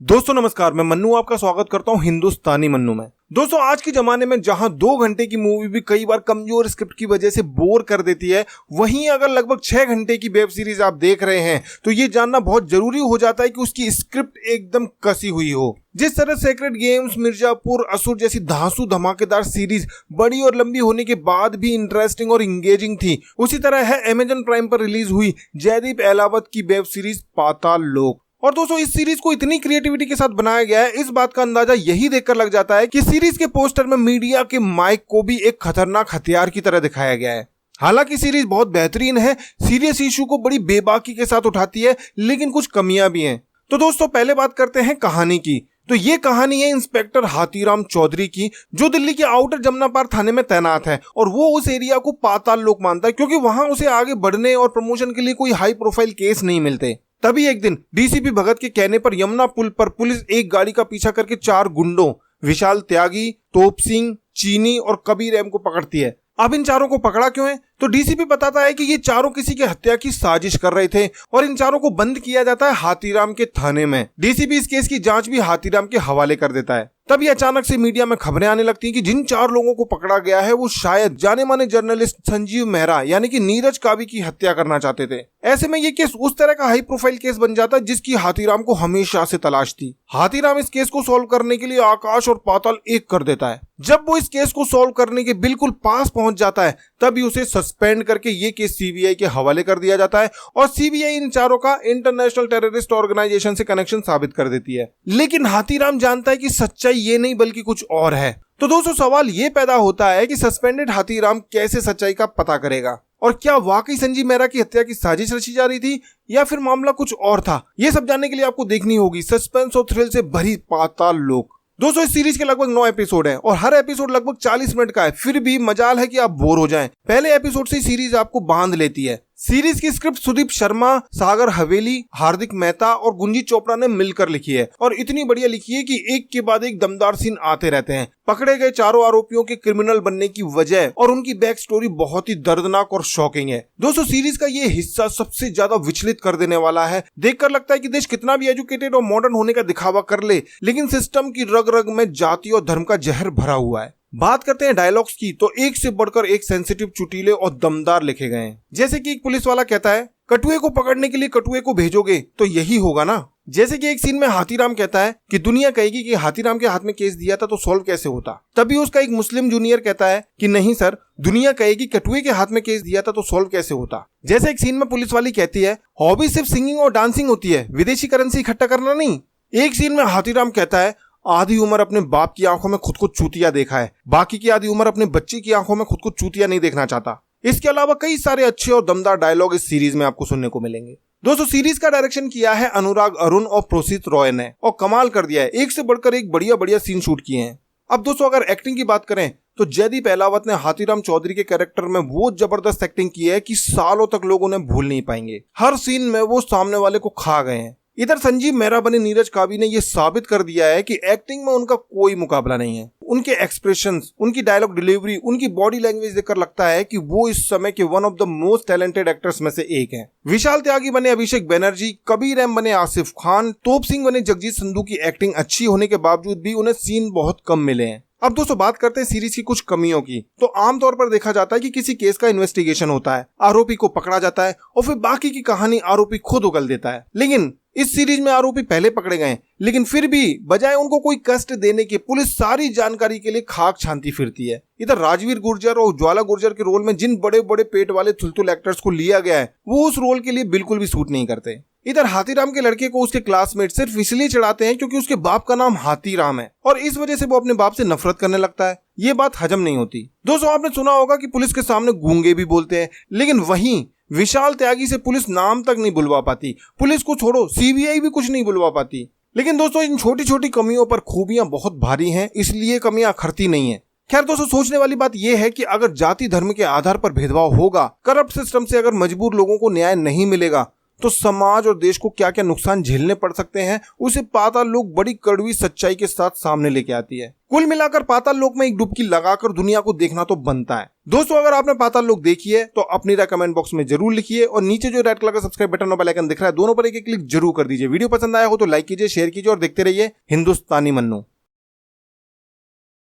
दोस्तों नमस्कार, मैं मन्नू आपका स्वागत करता हूं हिंदुस्तानी मन्नू में। दोस्तों आज के जमाने में जहां 2 घंटे की मूवी भी कई बार कमजोर स्क्रिप्ट की वजह से बोर कर देती है, वहीं अगर लगभग 6 घंटे की वेब सीरीज आप देख रहे हैं तो ये जानना बहुत जरूरी हो जाता है कि उसकी स्क्रिप्ट एकदम कसी हुई हो। जिस तरह सेक्रेड गेम्स, मिर्जापुर, असुर जैसी धांसू धमाकेदार सीरीज बड़ी और लंबी होने के बाद भी इंटरेस्टिंग और इंगेजिंग थी, उसी तरह है अमेजन प्राइम पर रिलीज हुई जयदीप अहलावत की वेब सीरीज पाताल लोक। और दोस्तों इस सीरीज को इतनी क्रिएटिविटी के साथ बनाया गया है, इस बात का अंदाजा यही देखकर लग जाता है कि सीरीज के पोस्टर में मीडिया के माइक को भी एक खतरनाक हथियार की तरह दिखाया गया है। हालांकि सीरीज बहुत बेहतरीन है, सीरियस इशू को बड़ी बेबाकी के साथ उठाती है, लेकिन कुछ कमियां भी हैं। तो दोस्तों पहले बात करते हैं कहानी की। तो ये कहानी है इंस्पेक्टर हाथीराम चौधरी की, जो दिल्ली के आउटर जमनापार थाने में तैनात है और वो उस एरिया को पाताल लोक मानता है क्योंकि वहां उसे आगे बढ़ने और प्रमोशन के लिए कोई हाई प्रोफाइल केस नहीं मिलते। तभी एक दिन डीसीपी भगत के कहने पर यमुना पुल पर पुलिस एक गाड़ी का पीछा करके 4 गुंडों विशाल त्यागी, तोप सिंह, चीनी और कबीर एम को पकड़ती है। अब इन चारों को पकड़ा क्यों है? तो डीसीपी बताता है कि ये चारों किसी की हत्या की साजिश कर रहे थे और इन चारों को बंद किया जाता है हाथीराम के थाने में। डीसीपी इस केस की जांच भी हाथीराम के हवाले कर देता है। तभी अचानक से मीडिया में खबरें आने लगती हैं कि जिन 4 लोगों को पकड़ा गया है वो शायद जाने माने जर्नलिस्ट संजीव मेहरा यानी कि नीरज कावी की हत्या करना चाहते थे। ऐसे में ये केस उस तरह का हाई प्रोफाइल केस बन जाता है जिसकी हाथीराम को हमेशा से तलाश थी। हाथीराम इस केस को सॉल्व करने के लिए आकाश और पाताल एक कर देता है। जब वो इस केस को सॉल्व करने के बिल्कुल पास पहुंच जाता है तभी उसे सस्पेंड करके ये केस सीबीआई के हवाले कर दिया जाता है और सीबीआई इन चारों का इंटरनेशनल टेररिस्ट ऑर्गेनाइजेशन से कनेक्शन साबित कर देती है। लेकिन हाथीराम जानता है कि सच्चाई ये नहीं बल्कि कुछ और है। तो दोस्तों सवाल ये पैदा होता है कि सस्पेंडेड हाथीराम कैसे सच्चाई का पता करेगा और क्या वाकई संजीव मेहरा की हत्या की साजिश रची जा रही थी या फिर मामला कुछ और था। ये सब जानने के लिए आपको देखनी होगी सस्पेंस और थ्रिल से भरी पाताल लोक। दोस्तों इस सीरीज के लगभग 9 एपिसोड हैं और हर एपिसोड लगभग 40 मिनट का है, फिर भी मजाल है कि आप बोर हो जाएं। पहले एपिसोड से सीरीज आपको बांध लेती है। सीरीज की स्क्रिप्ट सुदीप शर्मा, सागर हवेली, हार्दिक मेहता और गुंजी चोपड़ा ने मिलकर लिखी है और इतनी बढ़िया लिखी है कि एक के बाद एक दमदार सीन आते रहते हैं। पकड़े गए चारों आरोपियों के क्रिमिनल बनने की वजह और उनकी बैक स्टोरी बहुत ही दर्दनाक और शॉकिंग है। दोस्तों सीरीज का ये हिस्सा सबसे ज्यादा विचलित कर देने वाला है। देखकर लगता है कि देश कितना भी एजुकेटेड और मॉडर्न होने का दिखावा कर ले, लेकिन सिस्टम की रग रग में जाति और धर्म का जहर भरा हुआ है। बात करते हैं डायलॉग्स की, तो एक से बढ़कर एक सेंसिटिव, चुटीले और दमदार लिखे गए हैं। जैसे कि एक पुलिस वाला कहता है, कटुए को पकड़ने के लिए कटुए को भेजोगे तो यही होगा ना। जैसे कि एक सीन में हाथीराम कहता है कि दुनिया कहेगी कि हाथीराम के हाथ में केस दिया था तो सॉल्व कैसे होता। तभी उसका एक मुस्लिम जूनियर कहता है कि नहीं सर, दुनिया कहेगी कटुए के हाथ में केस दिया था तो सॉल्व कैसे होता। जैसे एक सीन में पुलिस वाली कहती है, हॉबी सिर्फ सिंगिंग और डांसिंग होती है, विदेशी करेंसी इकट्ठा करना नहीं। एक सीन में हाथीराम कहता है, आधी उम्र अपने बाप की आंखों में खुद को चूतिया देखा है, बाकी की आधी उम्र अपने बच्चे की आंखों में खुद को चूतिया नहीं देखना चाहता। इसके अलावा कई सारे अच्छे और दमदार डायलॉग इस सीरीज में आपको सुनने को मिलेंगे। दोस्तों सीरीज का डायरेक्शन किया है अनुराग अरुण और प्रोसित रॉय ने और कमाल कर दिया है, एक से बढ़कर एक बढ़िया बढ़िया सीन शूट किए हैं। अब दोस्तों अगर एक्टिंग की बात करें तो जयदीप अहलावत ने हाथीराम चौधरी के कैरेक्टर में वो जबरदस्त एक्टिंग की है कि सालों तक लोग उन्हें भूल नहीं पाएंगे। हर सीन में वो सामने वाले को खा गए हैं। इधर संजीव मेहरा बने नीरज कावी ने ये साबित कर दिया है कि एक्टिंग में उनका कोई मुकाबला नहीं है। उनके एक्सप्रेशंस, उनकी डायलॉग डिलीवरी, उनकी बॉडी लैंग्वेज देखकर लगता है कि वो इस समय के one of the most talented actors में से एक हैं। विशाल त्यागी बने अभिषेक बनर्जी, कबीर एम बने आसिफ खान, तोप सिंह बने जगजीत संधू की एक्टिंग अच्छी होने के बावजूद भी उन्हें सीन बहुत कम मिले हैं। अब दोस्तों बात करते हैं सीरीज की कुछ कमियों की। तो आमतौर पर देखा जाता है कि किसी केस का इन्वेस्टिगेशन होता है, आरोपी को पकड़ा जाता है और फिर बाकी की कहानी आरोपी खुद उगल देता है। लेकिन इस सीरीज में आरोपी पहले पकड़े गए, लेकिन फिर भी बजाय उनको कोई कष्ट देने के पुलिस सारी जानकारी के लिए खाक छानती फिरती है। इधर राजवीर गुर्जर और ज्वाला गुर्जर के रोल में जिन बड़े बड़े पेट वाले थुलथुल एक्टर्स को लिया गया है वो उस रोल के लिए बिल्कुल भी सूट नहीं करते। इधर हाथीराम के लड़के को उसके क्लासमेट सिर्फ इसलिए चढ़ाते हैं क्योंकि उसके बाप का नाम हाथीराम है और इस वजह से वो अपने बाप से नफरत करने लगता है। ये बात हजम नहीं होती। दोस्तों आपने सुना होगा कि पुलिस के सामने गूंगे भी बोलते हैं, लेकिन वहीं विशाल त्यागी से पुलिस नाम तक नहीं बुलवा पाती। पुलिस को छोड़ो, सीबीआई भी कुछ नहीं बुलवा पाती। लेकिन दोस्तों इन छोटी छोटी कमियों पर खूबियां बहुत भारी हैं, इसलिए कमियां अखरती नहीं है। खैर दोस्तों सोचने वाली बात यह है कि अगर जाति धर्म के आधार पर भेदभाव होगा, करप्ट सिस्टम से अगर मजबूर लोगों को न्याय नहीं मिलेगा, तो समाज और देश को क्या क्या नुकसान झेलने पड़ सकते हैं उसे पाताल लोक बड़ी कड़वी सच्चाई के साथ सामने लेके आती है। कुल मिलाकर पाताल लोक में एक डुबकी लगाकर दुनिया को देखना तो बनता है। दोस्तों अगर आपने पाताल लोक देखी है तो अपनी राय कमेंट बॉक्स में जरूर लिखिए और नीचे जो रेड कलर का सब्सक्राइब बटन और बेल आइकन दिख रहा है दोनों पर एक क्लिक जरूर कर दीजिए। वीडियो पसंद आया हो तो लाइक कीजिए, शेयर कीजिए और देखते रहिए हिंदुस्तानी मन्नू।